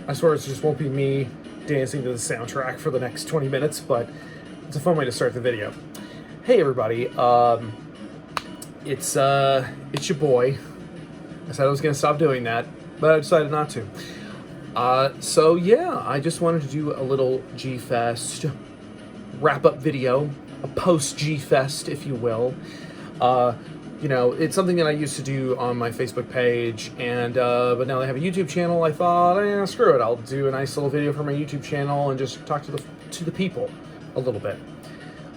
I swear it just won't be me dancing to the soundtrack for the next 20 minutes, but it's a fun way to start the video. Hey everybody, it's your boy. I said I was gonna stop doing that, but I decided not to. So yeah, I just wanted to do a little G-Fest wrap-up video, a post-G-Fest, if you will. You know, it's something that I used to do on my Facebook page, and but now they have a YouTube channel. I thought, screw it, I'll do a nice little video for my YouTube channel and just talk to the people a little bit.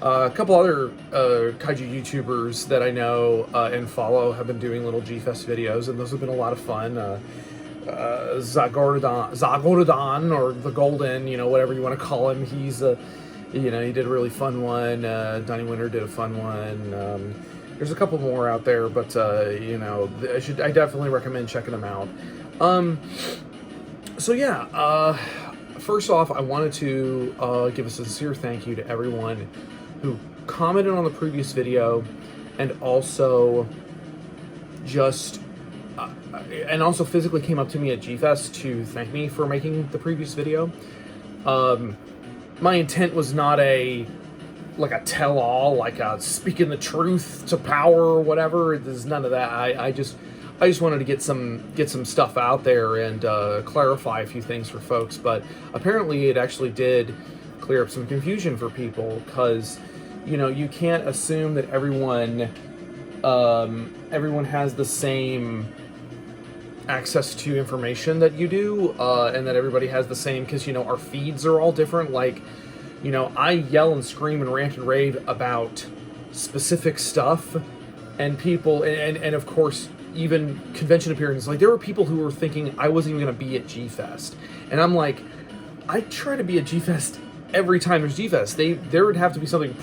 A couple other kaiju YouTubers that I know and follow have been doing little G-Fest videos, and those have been a lot of fun. Zagorodan, or the Golden, you know, whatever you want to call him. He's you know, he did a really fun one. Donnie Winter did a fun one. There's a couple more out there, but you know, I definitely recommend checking them out. So yeah, first off, I wanted to give a sincere thank you to everyone who commented on the previous video, and also just and also physically came up to me at G-Fest to thank me for making the previous video. My intent was not a tell-all, like a speaking the truth to power or whatever. There's none of that. I just wanted to get some stuff out there and clarify a few things for folks. But apparently, it actually did clear up some confusion for people, because you know, you can't assume that everyone has the same access to information that you do, and that everybody has the same, because you know, our feeds are all different. Like, you know, I yell and scream and rant and rave about specific stuff, and people, and of course, even convention appearances. Like, there were people who were thinking I wasn't even going to be at G-Fest, and I'm like, I try to be at G-Fest every time there's G-Fest. There would have to be something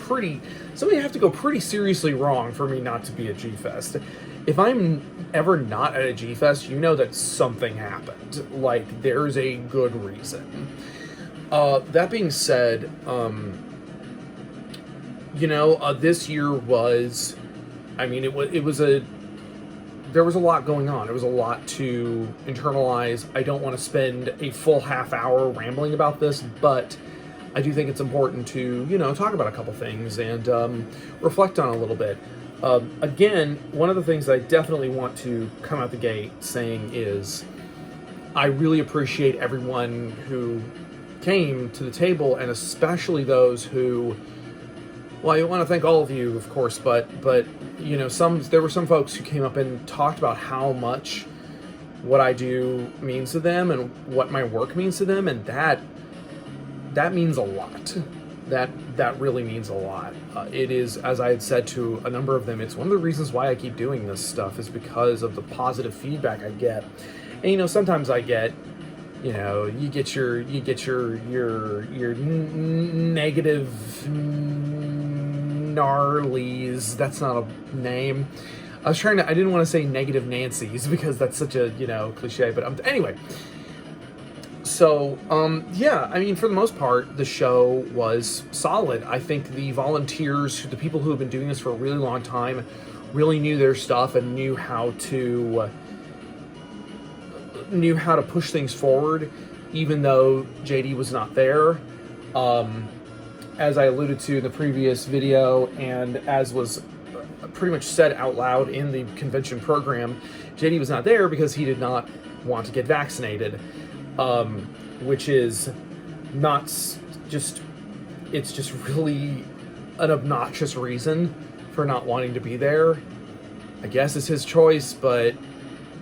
have to go pretty seriously wrong for me not to be at G-Fest. If I'm ever not at a G-Fest, you know that something happened. Like, there's a good reason. That being said, you know, this year was, I mean, there was a lot going on. It was a lot to internalize. I don't want to spend a full half hour rambling about this, but I do think it's important to, you know, talk about a couple things and reflect on a little bit. Again, one of the things that I definitely want to come out the gate saying is, I really appreciate everyone who came to the table, and especially those who, well, I want to thank all of you, of course, but you know, there were some folks who came up and talked about how much what I do means to them and what my work means to them, and that means a lot. That really means a lot. It is, as I had said to a number of them, it's one of the reasons why I keep doing this stuff, is because of the positive feedback I get. And you know, sometimes I get, you know, you get your negative gnarlies. That's not a name. I didn't want to say negative Nancy's, because that's such a, you know, cliche, but anyway. So, yeah, I mean, for the most part, the show was solid. I think the volunteers, the people who have been doing this for a really long time, really knew their stuff and knew how to push things forward, even though JD was not there. As I alluded to in the previous video, and as was pretty much said out loud in the convention program, JD was not there because he did not want to get vaccinated. Which is not just, it's just really an obnoxious reason for not wanting to be there. I guess it's his choice, but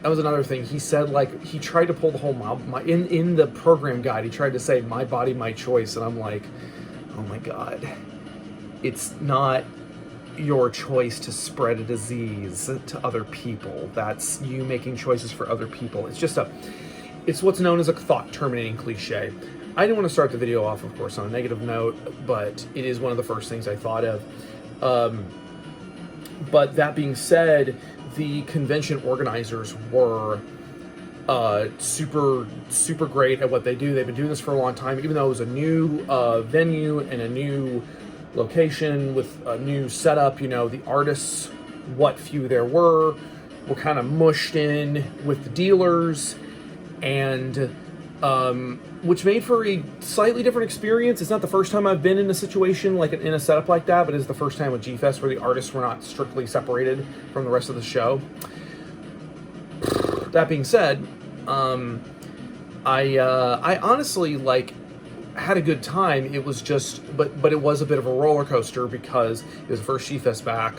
that was another thing. He said, like, he tried to pull the whole in the program guide, he tried to say, my body, my choice, and I'm like, oh my God. It's not your choice to spread a disease to other people. That's you making choices for other people. It's what's known as a thought-terminating cliche. I didn't want to start the video off, of course, on a negative note, but it is one of the first things I thought of. But that being said, the convention organizers were super great at what they do. They've been doing this for a long time, even though it was a new venue and a new location with a new setup. You know, the artists, what few there were kind of mushed in with the dealers, and which made for a slightly different experience. It's not the first time I've been in a situation like in a setup like that, but it's the first time with G-Fest where the artists were not strictly separated from the rest of the show. That being said, I honestly had a good time. It was just, but it was a bit of a roller coaster because it was the first G-Fest back.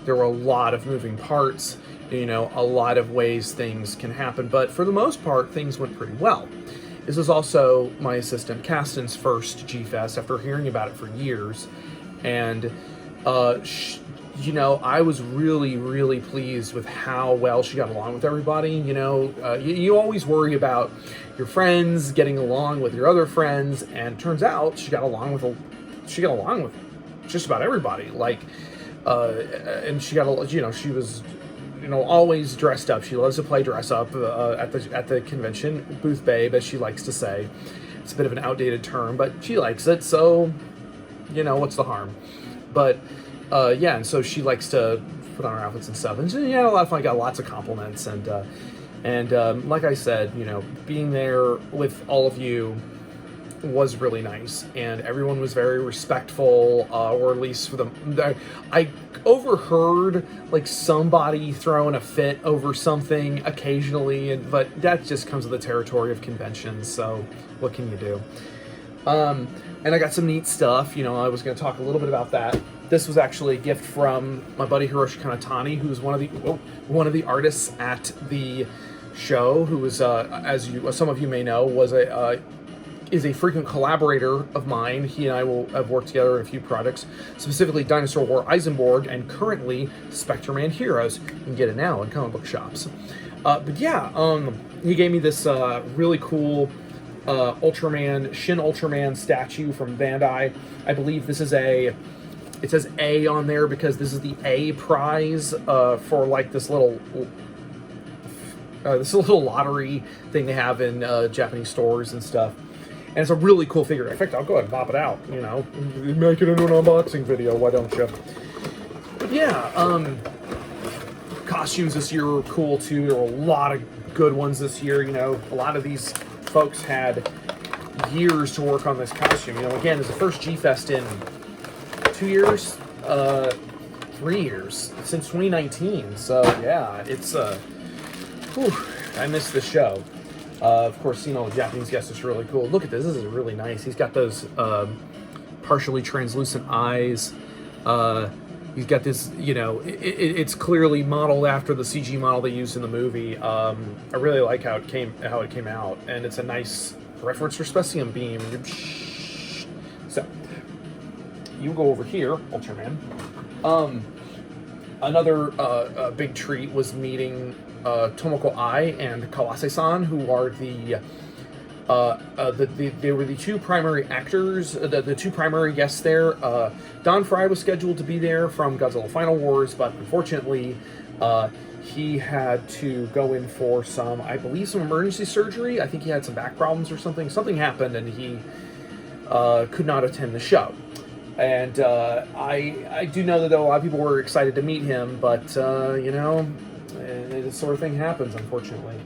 There were a lot of moving parts, a lot of ways things can happen, but for the most part, things went pretty well. This was also my assistant Caston's first G-Fest after hearing about it for years, and I was really, really pleased with how well she got along with everybody. You always worry about your friends getting along with your other friends, and it turns out she got along with just about everybody. And she got, she was, always dressed up. She loves to play dress up at the convention, booth babe, as she likes to say. It's a bit of an outdated term, but she likes it, so what's the harm? But and so she likes to put on her outfits and stuff, and she had a lot of fun. Got lots of compliments, and like I said, being there with all of you was really nice, and everyone was very respectful, or at least for them. I overheard somebody throwing a fit over something occasionally, but that just comes with the territory of conventions, so what can you do? And I got some neat stuff. I was going to talk a little bit about that. This was actually a gift from my buddy Hiroshi Kanatani, who's one of the artists at the show, who was, as some of you may know, is a frequent collaborator of mine. He and I have worked together in a few projects, specifically Dinosaur War Eisenborg, and currently Spectre-Man Heroes. You can get it now in comic book shops. He gave me this really cool Shin Ultraman statue from Bandai. I believe this is it says A on there because this is the A prize for this little lottery thing they have in Japanese stores and stuff. And it's a really cool figure. In fact, I'll go ahead and pop it out, make it into an unboxing video, why don't you? But yeah, costumes this year were cool too. There were a lot of good ones this year. A lot of these folks had years to work on this costume. Again, it's the first G-Fest in 2 years, 3 years, since 2019. So yeah, it's I missed the show. Of course, the Japanese guest is really cool. Look at this. This is really nice. He's got those partially translucent eyes. He's got this, it's clearly modeled after the CG model they used in the movie. I really like how it came out, and it's a nice reference for Specium Beam. So, you go over here, Ultraman. Another big treat was meeting Tomoko Ai and Kawase-san, who are they were the two primary actors, the two primary guests there. Don Frye was scheduled to be there from Godzilla Final Wars, but unfortunately, he had to go in for some emergency surgery. I think he had some back problems or something. Something happened, and he could not attend the show. And I do know that a lot of people were excited to meet him, but this sort of thing happens, unfortunately.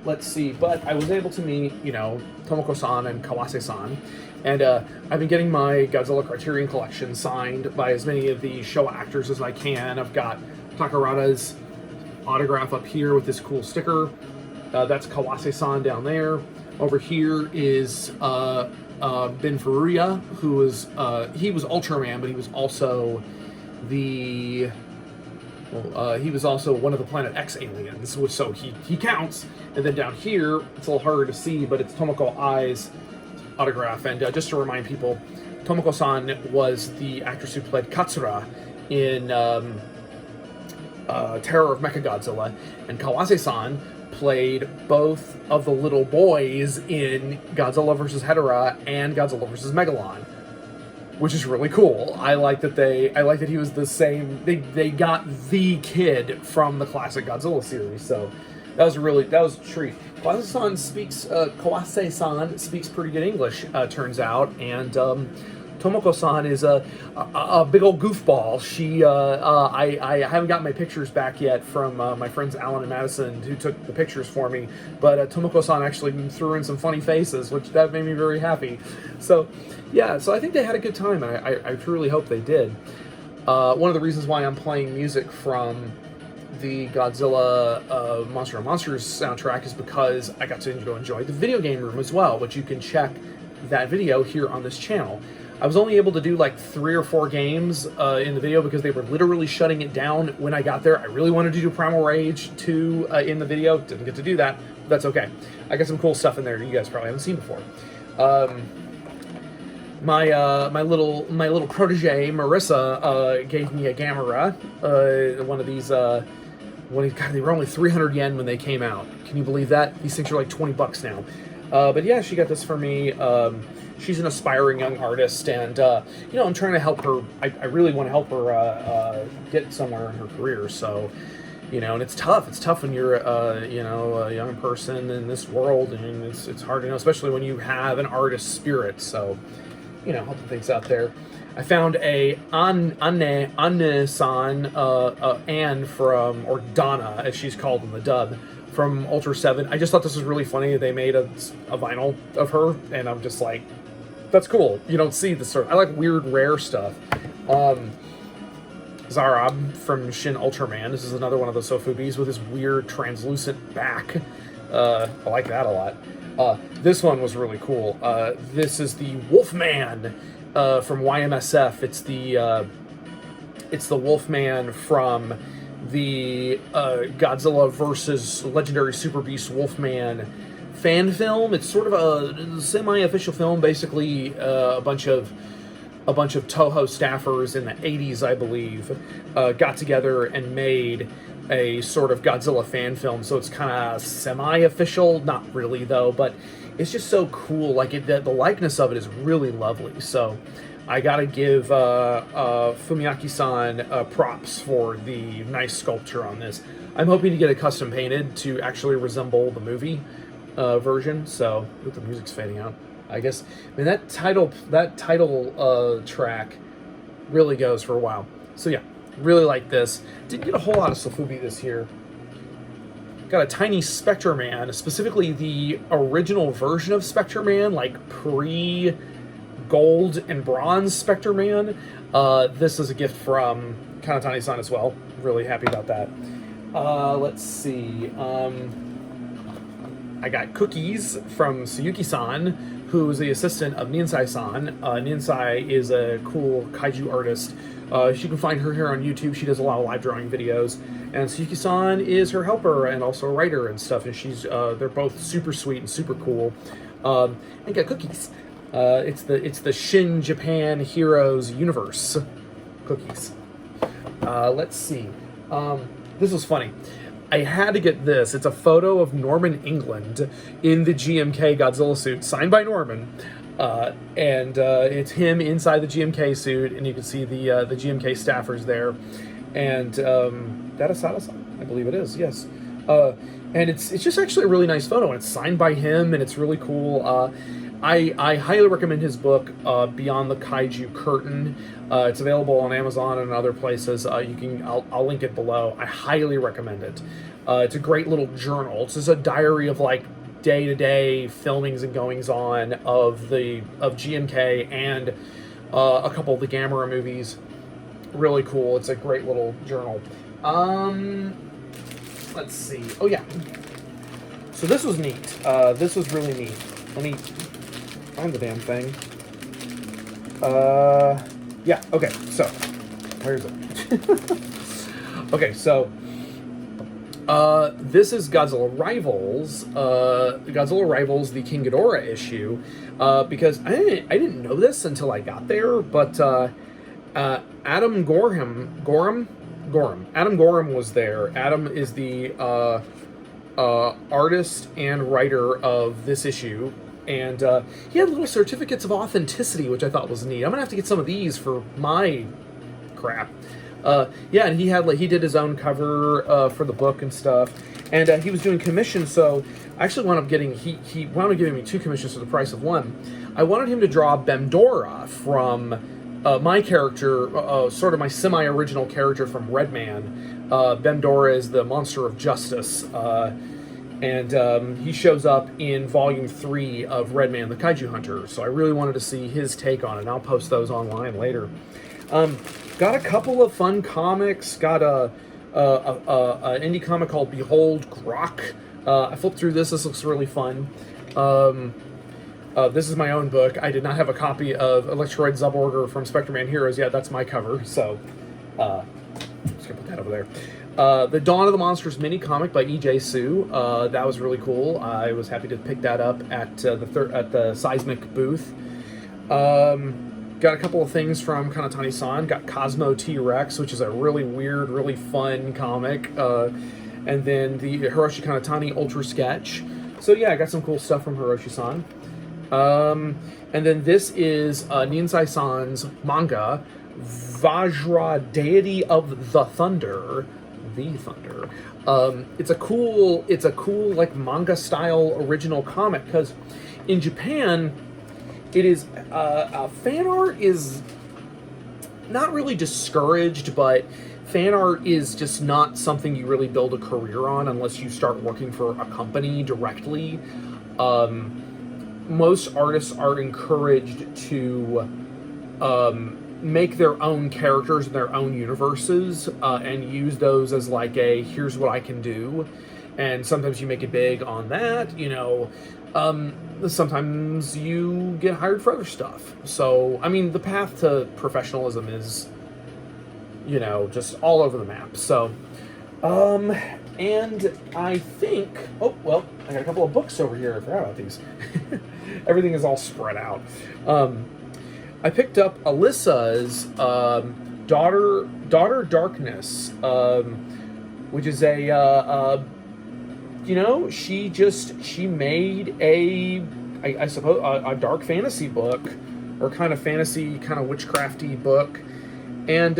Let's see, but I was able to meet, Tomoko-san and Kawase-san, and I've been getting my Godzilla Criterion Collection signed by as many of the Showa actors as I can. I've got Takarada's autograph up here with this cool sticker. That's Kawase-san down there. Over here is Ben Furuya, who was, he was Ultraman, but he was also he was also one of the Planet X aliens, so he counts. And then down here, it's a little harder to see, but it's Tomoko Ai's autograph. And just to remind people, Tomoko-san was the actress who played Katsura in Terror of Mechagodzilla, and Kawase-san played both of the little boys in Godzilla vs. Hedorah and Godzilla vs. Megalon, which is really cool. I like that he was the same. They got the kid from the classic Godzilla series, so that was a treat. Kawase-san speaks pretty good English, turns out, and Tomoko-san is a big old goofball. She, I haven't got my pictures back yet from my friends Alan and Madison who took the pictures for me, but Tomoko-san actually threw in some funny faces, which that made me very happy. So, yeah, so I think they had a good time. I truly hope they did. One of the reasons why I'm playing music from the Godzilla Monster of Monsters soundtrack is because I got to enjoy the video game room as well, which you can check that video here on this channel. I was only able to do like 3 or 4 games in the video because they were literally shutting it down when I got there. I really wanted to do Primal Rage 2 in the video. Didn't get to do that, but that's okay. I got some cool stuff in there that you guys probably haven't seen before. My little protege Marissa gave me a Gamera, one of these. God, they were only 300 yen when they came out. Can you believe that? These things are like 20 bucks now. But yeah, she got this for me. She's an aspiring young artist, and you know, I'm trying to help her. I really want to help her get somewhere in her career. So, you know, and it's tough. It's tough when you're you know, a young person in this world, and it's hard to know, especially when you have an artist spirit. So, you know, helping things out there. I found a Anne-san, Anne from, or Donna, as she's called in the dub, from Ultra 7. I just thought this was really funny. They made a vinyl of her, and I'm just like, that's cool. You don't see this sort of, I like weird, rare stuff. Zarab from Shin Ultraman. This is another one of the Sofubis with this weird translucent back. I like that a lot. This one was really cool. This is the Wolfman from YMSF. It's the Wolfman from the Godzilla versus Legendary Super Beast Wolfman fan film. It's sort of a semi-official film. Basically, a bunch of Toho staffers in the 80s, I believe, got together and made a sort of Godzilla fan film. So it's kind of semi-official, not really though, but it's just so cool. Like the likeness of it is really lovely. So I gotta give Fumiaki-san props for the nice sculpture on this. I'm hoping to get it custom painted to actually resemble the movie version. So, with the music's fading out, I guess. I mean, that title track really goes for a while. So yeah, really like this. Didn't get a whole lot of Sofubi this year. Got a tiny Spectre Man, specifically the original version of Spectre Man, like pre-gold and bronze Spectre Man. This is a gift from Kanatani-san as well. Really happy about that. Let's see. I got cookies from Suyuki-san, who's the assistant of Ninsai-san. Ninsai is a cool kaiju artist. You can find her here on YouTube. She does a lot of live drawing videos. And Suyuki-san is her helper and also a writer and stuff. And she's they're both super sweet and super cool. And got cookies. It's the Shin Japan Heroes Universe cookies. Let's see. This was funny. I had to get this. It's a photo of Norman England in the GMK Godzilla suit, signed by Norman. And it's him inside the GMK suit, and you can see the GMK staffers there. And that is Asada-san, I believe it is, yes. And it's just actually a really nice photo, and it's signed by him, and it's really cool. I highly recommend his book, Beyond the Kaiju Curtain. It's available on Amazon and other places. I'll link it below. I highly recommend it. It's a great little journal. It's just a diary of like day-to-day filmings and goings-on of GMK and a couple of the Gamera movies. Really cool. It's a great little journal. Let's see. Oh yeah. So this was neat. This was really neat. Let me find the damn thing. Yeah, okay, so, where is it? Okay, so, this is Godzilla Rivals, the King Ghidorah issue, because I didn't know this until I got there, but, Adam Gorham was there. Adam is the, artist and writer of this issue. And he had little certificates of authenticity, which I thought was neat. I'm going to have to get some of these for my crap. Yeah, and he did his own cover for the book and stuff, and he was doing commissions. So I actually wound up getting he wound up giving me 2 commissions for the price of 1. I wanted him to draw Bemdora from my character, sort of my semi-original character from Redman. Bemdora is the monster of justice, and he shows up in Volume 3 of Redman the Kaiju Hunter. So I really wanted to see his take on it, and I'll post those online later. Got a couple of fun comics. Got a indie comic called Behold Grok. I flipped through this. This looks really fun. This is my own book. I did not have a copy of Electroid Zuborger from Spectre-Man Heroes yet. That's my cover. So, just gonna put that over there. The Dawn of the Monsters mini comic by E.J. Sue. That was really cool. I was happy to pick that up at the Seismic booth. Got a couple of things from Kanatani-san. Got Cosmo T-Rex, which is a really weird, really fun comic. And then the Hiroshi Kanatani Ultra Sketch. So yeah, I got some cool stuff from Hiroshi-san. And then this is Ninsai-san's manga, Vajra, Deity of the Thunder. The Thunder. It's a cool like manga style original comic, because in Japan it is fan art is not really discouraged, but fan art is just not something you really build a career on unless you start working for a company directly. Most artists are encouraged to make their own characters and their own universes, and use those as like a, here's what I can do. And sometimes you make it big on that, you know. Sometimes you get hired for other stuff. So, I mean, the path to professionalism is, you know, just all over the map. So, and I think, oh, well, I got a couple of books over here. I forgot about these. Everything is all spread out. I picked up Alyssa's Daughter Darkness, which is a you know, she made I suppose a dark fantasy book, or kind of fantasy, kind of witchcrafty book. And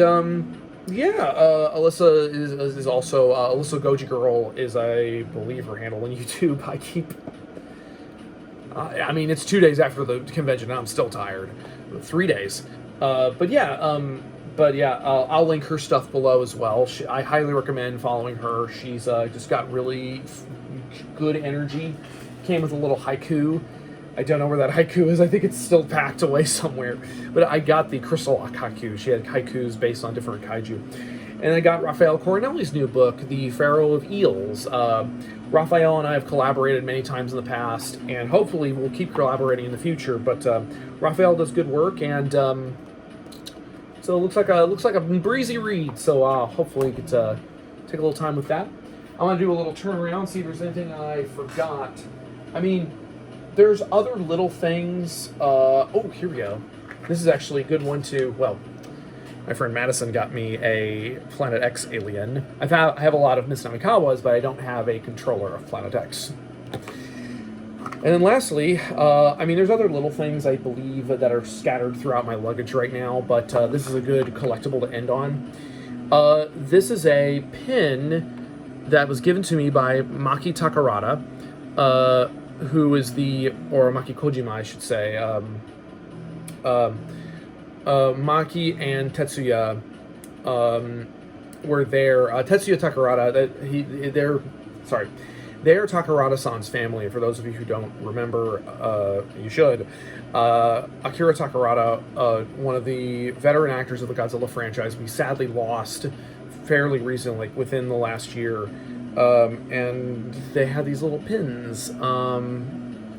Alyssa is also Alyssa Goji Girl is, I believe, her handle on YouTube. I mean, it's 2 days after the convention, and I'm still tired. 3 days. I'll link her stuff below as well. I highly recommend following her. She's just got really good energy. Came with a little haiku. I don't know where that haiku is. I think it's still packed away somewhere. But I got the Crystal haiku. She had haikus based on different kaiju. And I got Raffael Coronelli's new book, The Pharaoh of Eels. Raffael and I have collaborated many times in the past, and hopefully we'll keep collaborating in the future. But Raffael does good work, and so it looks like a breezy read. So hopefully we get to take a little time with that. I want to do a little turnaround, see if there's anything I forgot. I mean, there's other little things. Oh, here we go. This is actually a good one too. Well, my friend Madison got me a Planet X alien. I have a lot of Miss Namikawas, but I don't have a controller of Planet X. And then lastly, I mean, there's other little things, I believe, that are scattered throughout my luggage right now, but this is a good collectible to end on. This is a pin that was given to me by Maki Takarada, who is or Maki Kojima, I should say. Maki and Tetsuya were there. Tetsuya Takarada, they're Takarada-san's family. For those of you who don't remember, you should. Akira Takarada, one of the veteran actors of the Godzilla franchise, we sadly lost fairly recently, within the last year. And they had these little pins.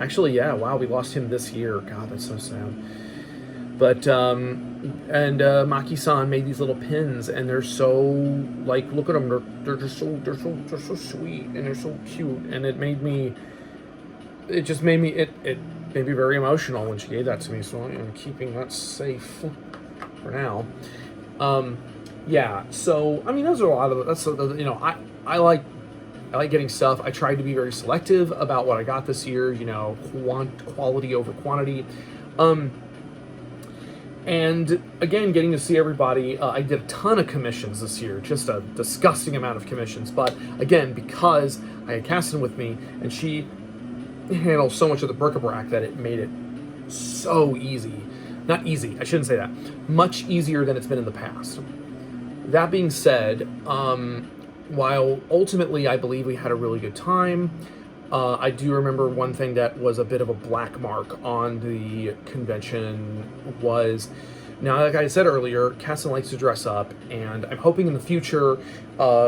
Actually, yeah, wow, we lost him this year. God, that's so sad. But, Maki-san made these little pins, and they're so, like, look at them, they're so sweet, and they're so cute, and it made me very emotional when she gave that to me, so I'm keeping that safe for now. Yeah, so, I mean, those are a lot of, you know, I like getting stuff. I tried to be very selective about what I got this year, you know, quality over quantity. And again, getting to see everybody. I did a ton of commissions this year, just a disgusting amount of commissions. But again, because I had Cassian with me, and she handles so much of the bric-a-brac that it made it so easy. Not easy, I shouldn't say that. Much easier than it's been in the past. That being said, while ultimately I believe we had a really good time, I do remember one thing that was a bit of a black mark on the convention was, now, like I said earlier, Cassie likes to dress up, and I'm hoping in the future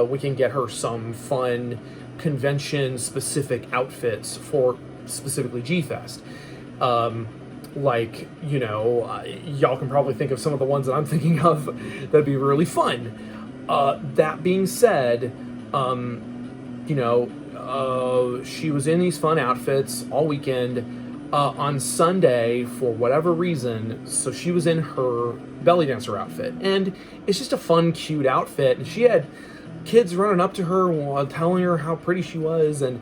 we can get her some fun convention-specific outfits for specifically G-Fest. Like, you know, y'all can probably think of some of the ones that I'm thinking of that'd be really fun. That being said, you know, she was in these fun outfits all weekend. On Sunday, for whatever reason, so she was in her belly dancer outfit. And it's just a fun, cute outfit. And she had kids running up to her while telling her how pretty she was. And,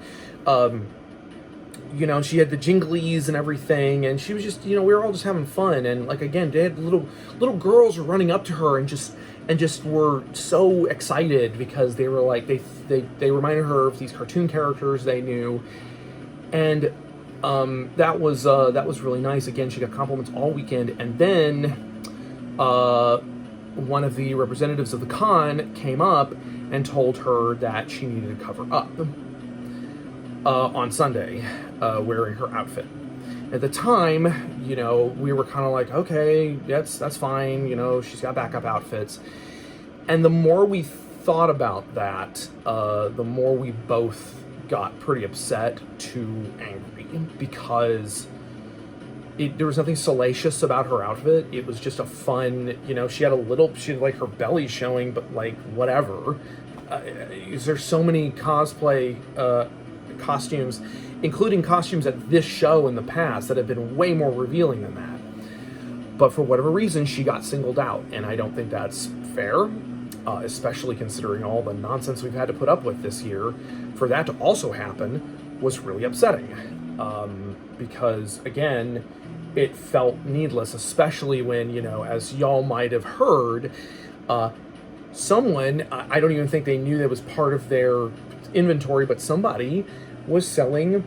you know, she had the jinglies and everything. And she was just, you know, we were all just having fun. And, like, again, they had little girls were running up to her and just were so excited because they were like, they reminded her of these cartoon characters they knew. And that was really nice. Again, she got compliments all weekend. And then one of the representatives of the con came up and told her that she needed to cover up on Sunday, wearing her outfit. At the time, you know, we were kind of like, okay, that's fine. You know, she's got backup outfits. And the more we thought about that, the more we both got pretty upset to angry, because there was nothing salacious about her outfit. It was just a fun, you know, she had like her belly showing, but like whatever. There's so many cosplay costumes, including costumes at this show in the past, that have been way more revealing than that. But for whatever reason, she got singled out, and I don't think that's fair. Especially considering all the nonsense we've had to put up with this year. For that to also happen was really upsetting. Because, again, it felt needless, especially when, you know, as y'all might have heard, someone, I don't even think they knew that was part of their inventory, but somebody was selling,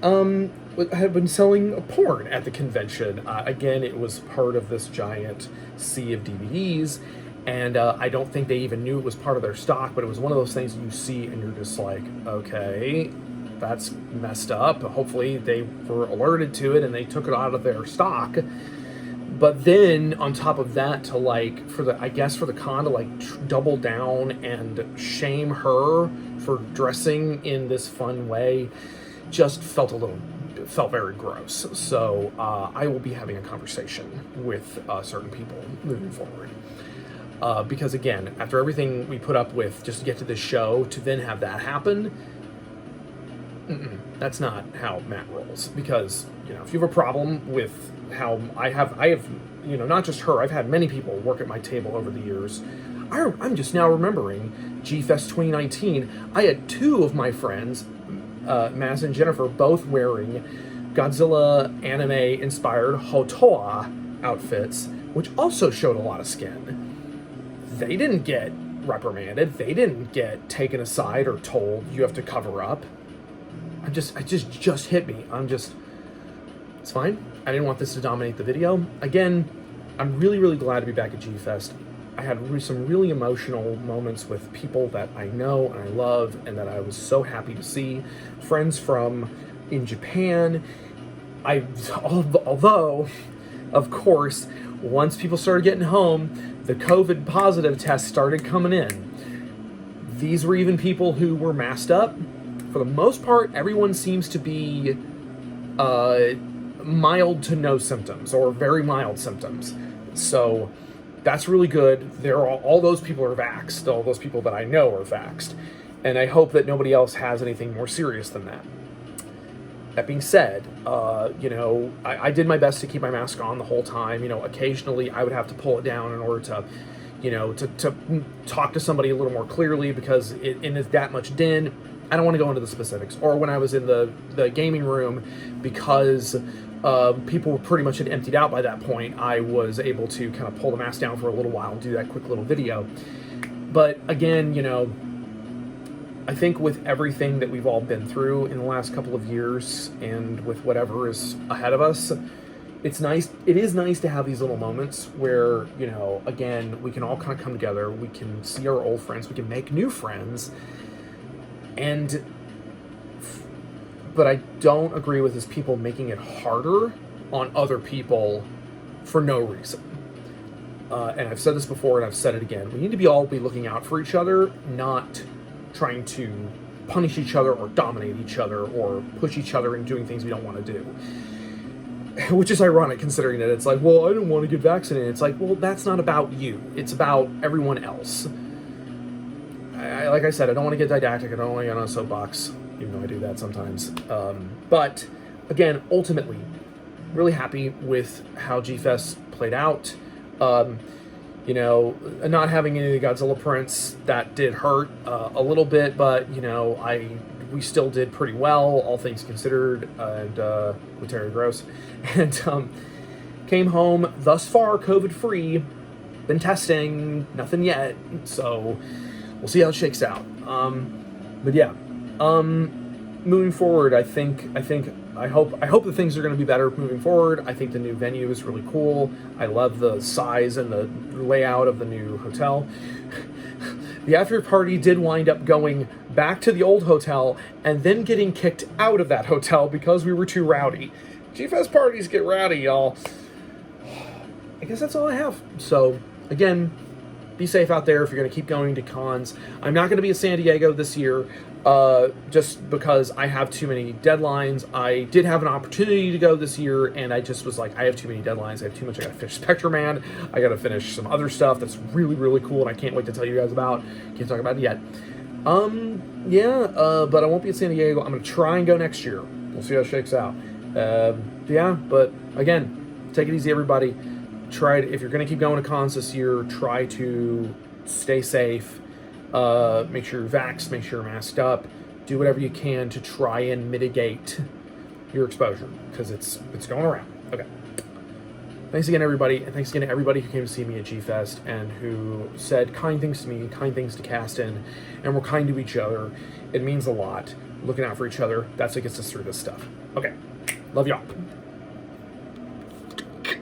had been selling porn at the convention. Again, it was part of this giant sea of DVDs. And I don't think they even knew it was part of their stock, but it was one of those things you see and you're just like, okay, that's messed up. Hopefully they were alerted to it and they took it out of their stock. But then on top of that, to like, for the con to like double down and shame her for dressing in this fun way just felt very gross. So I will be having a conversation with certain people moving forward. Because again, after everything we put up with just to get to this show, to then have that happen, that's not how Matt rolls. Because, you know, if you have a problem with how I have, you know, not just her, I've had many people work at my table over the years. I'm just now remembering G-Fest 2019. I had two of my friends, Maz and Jennifer, both wearing Godzilla anime-inspired Hotoa outfits, which also showed a lot of skin. They didn't get reprimanded. They didn't get taken aside or told you have to cover up. It just hit me. It's fine. I didn't want this to dominate the video. Again, I'm really, really glad to be back at G-Fest. I had some really emotional moments with people that I know and I love and that I was so happy to see. Friends from in Japan. Although, of course, once people started getting home, the COVID positive tests started coming in. These were even people who were masked up. For the most part, everyone seems to be mild to no symptoms, or very mild symptoms. So that's really good. All those people are vaxxed. All those people that I know are vaxxed. And I hope that nobody else has anything more serious than that. That being said, you know, I did my best to keep my mask on the whole time. You know, occasionally I would have to pull it down in order to, you know, to talk to somebody a little more clearly, because in that much din, I don't want to go into the specifics. Or when I was in the gaming room, because people pretty much had emptied out by that point, I was able to kind of pull the mask down for a little while and do that quick little video. But again, you know, I think with everything that we've all been through in the last couple of years and with whatever is ahead of us, it is nice to have these little moments where, you know, again, we can all kind of come together, we can see our old friends, we can make new friends, but I don't agree with is people making it harder on other people for no reason. And I've said this before and I've said it again. We need to all be looking out for each other, not trying to punish each other or dominate each other or push each other in doing things we don't want to do. Which is ironic considering that it's like, well, I didn't want to get vaccinated. It's like, well, that's not about you. It's about everyone else. Like I said, I don't want to get didactic. I don't want to get on a soapbox, even though I do that sometimes. But again, ultimately, really happy with how G-Fest played out. You know, not having any of the Godzilla prints, that did hurt a little bit, but, you know, we still did pretty well, all things considered, and with Terry Gross. And came home thus far COVID-free, been testing, nothing yet, so we'll see how it shakes out. But yeah, moving forward, I hope that things are going to be better moving forward. I think the new venue is really cool. I love the size and the layout of the new hotel. The after party did wind up going back to the old hotel and then getting kicked out of that hotel because we were too rowdy. G-Fest parties get rowdy, y'all. I guess that's all I have. So, again, be safe out there if you're going to keep going to cons. I'm not going to be in San Diego this year just because I have too many deadlines. I did have an opportunity to go this year, and I just was like, I have too many deadlines. I have too much. I got to finish Spectre Man. I got to finish some other stuff that's really, really cool, and I can't wait to tell you guys about. Can't talk about it yet. But I won't be in San Diego. I'm going to try and go next year. We'll see how it shakes out. Yeah, but again, take it easy, everybody. If you're going to keep going to cons this year, try to stay safe. Make sure you're vaxxed, make sure you're masked up. Do whatever you can to try and mitigate your exposure, because it's going around. Okay. Thanks again, everybody, and thanks again to everybody who came to see me at G-Fest and who said kind things to me, kind things to Caston, and were kind to each other. It means a lot. Looking out for each other. That's what gets us through this stuff. Okay. Love y'all.